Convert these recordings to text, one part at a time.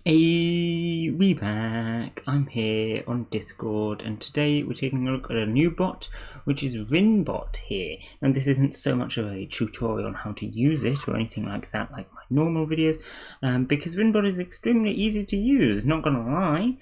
Hey, we back. I'm here on Discord, and today we're taking a look at a new bot, which is RinBot here. And this isn't so much of a tutorial on how to use it or anything like that, like my normal videos, because RinBot is extremely easy to use. Not gonna lie.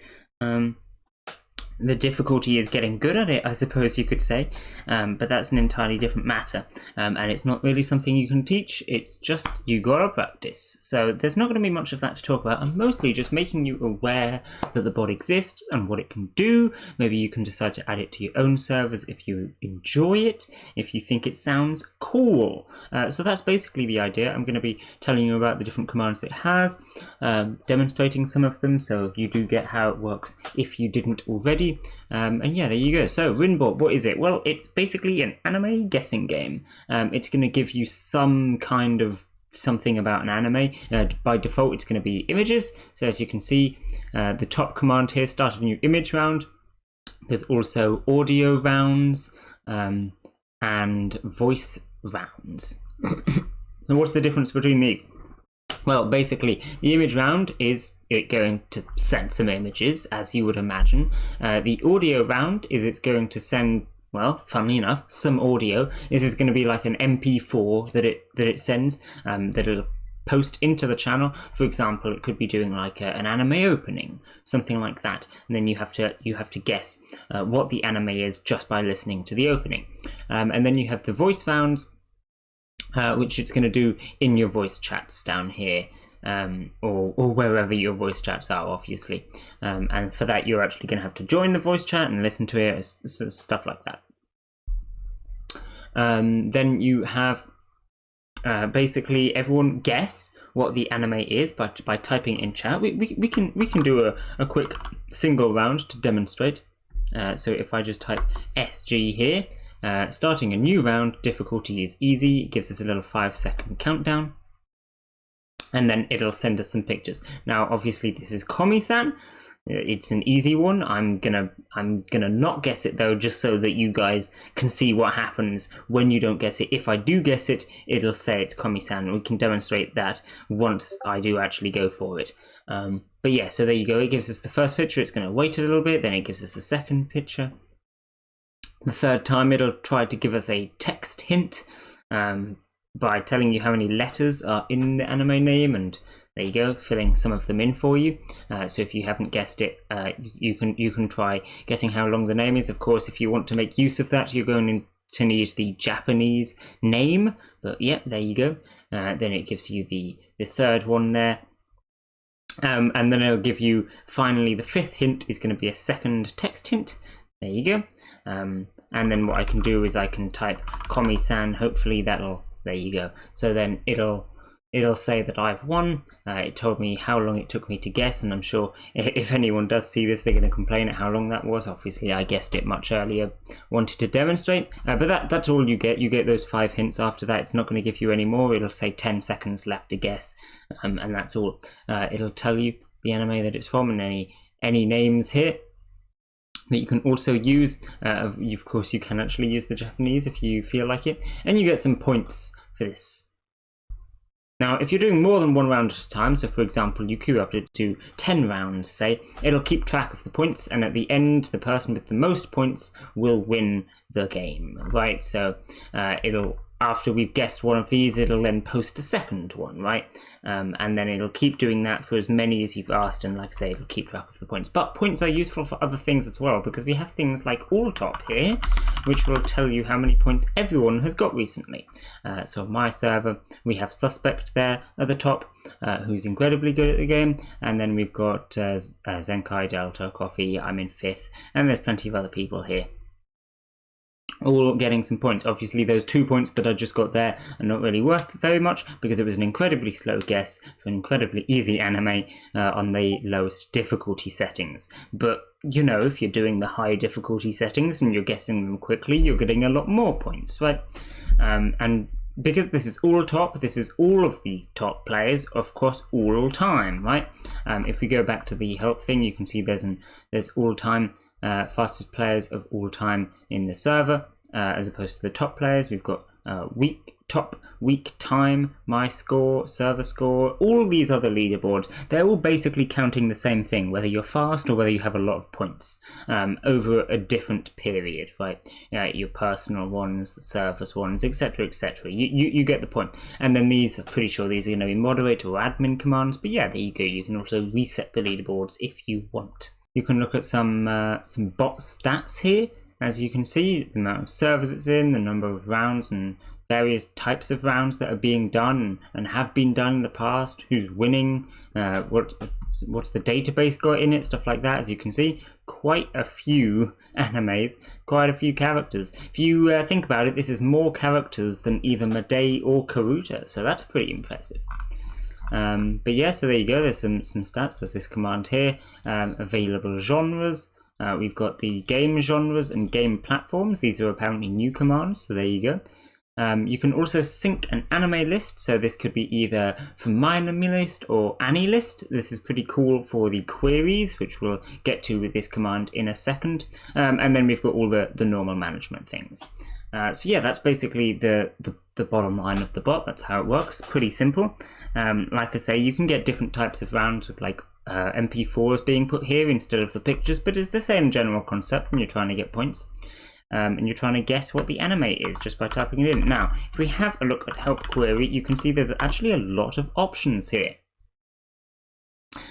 The difficulty is getting good at it, I suppose you could say, but that's an entirely different matter, and it's not really something you can teach. It's just you gotta practice. So there's not going to be much of that to talk about. I'm mostly just making you aware that the bot exists and what it can do. Maybe you can decide to add it to your own servers if you enjoy it, if you think it sounds cool. So that's basically the idea. I'm going to be telling you about the different commands it has, demonstrating some of them so you do get how it works if you didn't already. And yeah, there you go. So RinBot, what is it? Well, it's basically an anime guessing game. It's going to give you some kind of something about an anime. By default, it's going to be images. So as you can see, the top command here, start a new image round. There's also audio rounds and voice rounds. And what's the difference between these? Well, basically, the image round is it going to send some images, as you would imagine. The audio round is it's going to send, well, funnily enough, some audio. This is going to be like an MP4 that it sends, that it'll post into the channel. For example, it could be doing like an anime opening, something like that. And then you have to guess what the anime is just by listening to the opening. And then you have the voice rounds, which it's going to do in your voice chats down here, or wherever your voice chats are, obviously. And for that, you're actually going to have to join the voice chat and listen to it, stuff like that. Then you have basically everyone guess what the anime is by typing in chat. We can do a quick single round to demonstrate. So if I just type SG here. Starting a new round, difficulty is easy. It gives us a little 5-second countdown, and then it'll send us some pictures. Now, obviously, this is Komi-san. It's an easy one. I'm gonna not guess it though, just so that you guys can see what happens when you don't guess it. If I do guess it, it'll say it's Komi-san. We can demonstrate that once I do actually go for it. But yeah, so there you go. It gives us the first picture. It's going to wait a little bit. Then it gives us a second picture. The third time, it'll try to give us a text hint by telling you how many letters are in the anime name, and there you go, filling some of them in for you. So if you haven't guessed it, you can try guessing how long the name is. Of course, if you want to make use of that, you're going to need the Japanese name. But yeah, there you go. Then it gives you the third one there. And then it'll give you, finally, the fifth hint is going to be a second text hint. There you go. And then what I can do is I can type Komi-san. Hopefully there you go. So then it'll say that I've won. It told me how long it took me to guess, and I'm sure if anyone does see this, they're going to complain at how long that was. Obviously, I guessed it much earlier, wanted to demonstrate, but that's all you get. You get those 5 hints. After that, it's not going to give you any more. It'll say 10 seconds left to guess, and that's all. It'll tell you the anime that it's from and any names here that you can also use. Of course, you can actually use the Japanese if you feel like it, and you get some points for this. Now, if you're doing more than one round at a time, so for example, you queue up to do 10 rounds, say, it'll keep track of the points, and at the end, the person with the most points will win the game, right? So after we've guessed one of these, it'll then post a second one, right? And then it'll keep doing that for as many as you've asked, and like I say, it'll keep track of the points. But points are useful for other things as well, because we have things like AllTop here, which will tell you how many points everyone has got recently. So on my server, we have Suspect there at the top, who's incredibly good at the game, and then we've got Zenkai, Delta, Coffee, I'm in 5th, and there's plenty of other people here, all getting some points. Obviously, those 2 points that I just got there are not really worth very much because it was an incredibly slow guess for an incredibly easy anime on the lowest difficulty settings. But, you know, if you're doing the high difficulty settings and you're guessing them quickly, you're getting a lot more points, right? And because this is all top, this is all of the top players, of course, all time, right? If we go back to the help thing, you can see there's all time fastest players of all time in the server, as opposed to the top players. We've got top week time, my score, server score, all these other leaderboards, they're all basically counting the same thing, whether you're fast or whether you have a lot of points over a different period, right? Your personal ones, the servers ones, etc, etc. You get the point. And then these, I'm pretty sure these are going to be moderate or admin commands, but yeah, there you go. You can also reset the leaderboards if you want. You can look at some bot stats here. As you can see, the amount of servers it's in, the number of rounds and various types of rounds that are being done and have been done in the past, who's winning, what's the database got in it, stuff like that. As you can see, quite a few animes, quite a few characters. If you think about it, this is more characters than either Madei or Karuta, so that's pretty impressive. But yeah, so there you go, there's some stats. There's this command here, available genres. We've got the game genres and game platforms. These are apparently new commands, so there you go. You can also sync an anime list, so this could be either from my anime list or Annie list. This is pretty cool for the queries, which we'll get to with this command in a second. And then we've got all the normal management things. So yeah, that's basically the bottom line of the bot. That's how it works. Pretty simple. Like I say, you can get different types of rounds with like MP4s being put here instead of the pictures, but it's the same general concept when you're trying to get points. And you're trying to guess what the anime is just by typing it in. Now, if we have a look at help query, you can see there's actually a lot of options here.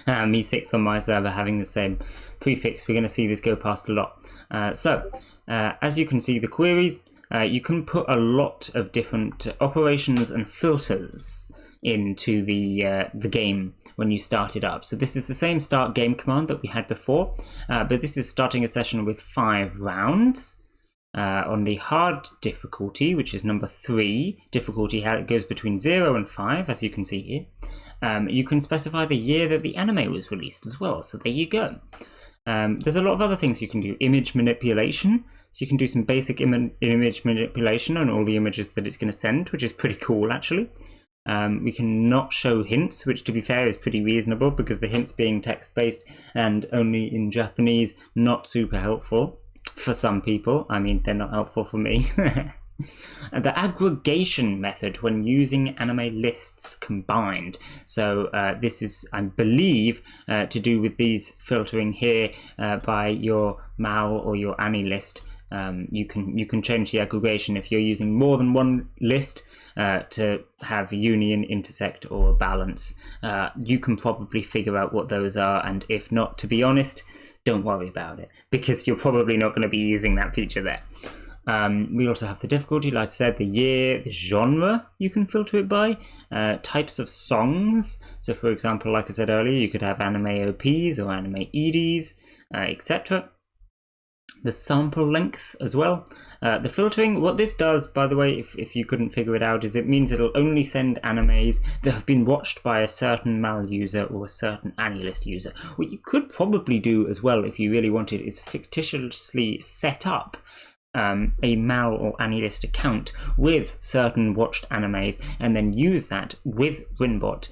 Me6 on my server having the same prefix. We're going to see this go past a lot. As you can see, the queries, you can put a lot of different operations and filters into the game when you start it up. So this is the same start game command that we had before, but this is starting a session with 5 rounds. On the hard difficulty, which is number 3, difficulty goes between 0 and 5, as you can see here. You can specify the year that the anime was released as well, so there you go. There's a lot of other things you can do. Image manipulation, so you can do some basic image manipulation on all the images that it's going to send, which is pretty cool actually. We can not show hints, which to be fair is pretty reasonable because the hints being text-based and only in Japanese, not super helpful. For some people, I mean, they're not helpful for me. The aggregation method when using anime lists combined. So this is, I believe, to do with these filtering here by your MAL or your Annie list. You can change the aggregation if you're using more than one list to have union, intersect, or balance. You can probably figure out what those are, and if not, to be honest, don't worry about it, because you're probably not going to be using that feature there. We also have the difficulty, like I said, the year, the genre you can filter it by, types of songs. So for example, like I said earlier, you could have anime OPs or anime EDs, etc. The sample length as well. The filtering, what this does, by the way, if you couldn't figure it out, is it means it'll only send animes that have been watched by a certain MAL user or a certain AniList user. What you could probably do as well, if you really wanted, is fictitiously set up a MAL or AniList account with certain watched animes and then use that with RinBot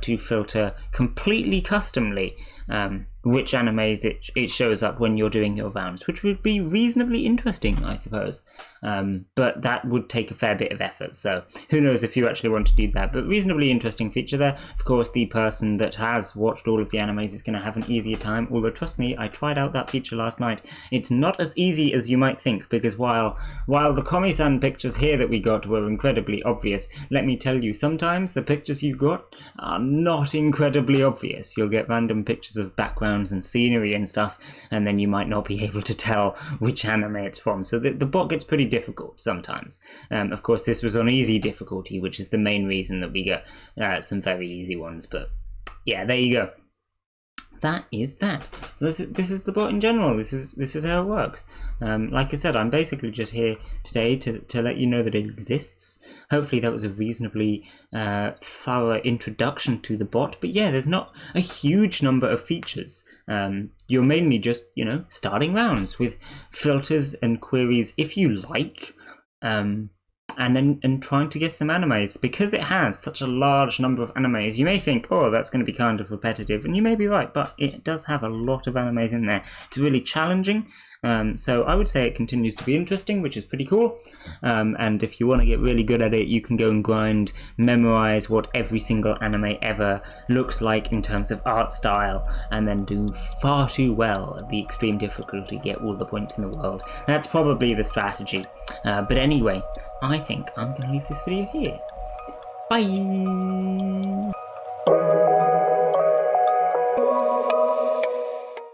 to filter completely customly which animes it shows up when you're doing your rounds, which would be reasonably interesting, I suppose. But that would take a fair bit of effort, so who knows if you actually want to do that. But reasonably interesting feature there. Of course, the person that has watched all of the animes is going to have an easier time, although trust me, I tried out that feature last night. It's not as easy as you might think, because while the Komi-san pictures here that we got were incredibly obvious, let me tell you, sometimes the pictures you got are not incredibly obvious. You'll get random pictures of backgrounds and scenery and stuff, and then you might not be able to tell which anime it's from. So the bot gets pretty difficult sometimes. Of course, this was on easy difficulty, which is the main reason that we get some very easy ones. But yeah, there you go. That is that. So this is the bot in general. This is how it works. Like I said, I'm basically just here today to let you know that it exists. Hopefully that was a reasonably thorough introduction to the bot. But yeah, there's not a huge number of features. You're mainly just, starting rounds with filters and queries if you like. and trying to guess some animes. Because it has such a large number of animes, you may think, oh, that's going to be kind of repetitive, and you may be right, but it does have a lot of animes in there. It's really challenging, so I would say it continues to be interesting, which is pretty cool. And if you want to get really good at it, you can go and grind, memorize what every single anime ever looks like in terms of art style, and then do far too well at the extreme difficulty, get all the points in the world. That's probably the strategy. But anyway, I think I'm going to leave this video here. Bye!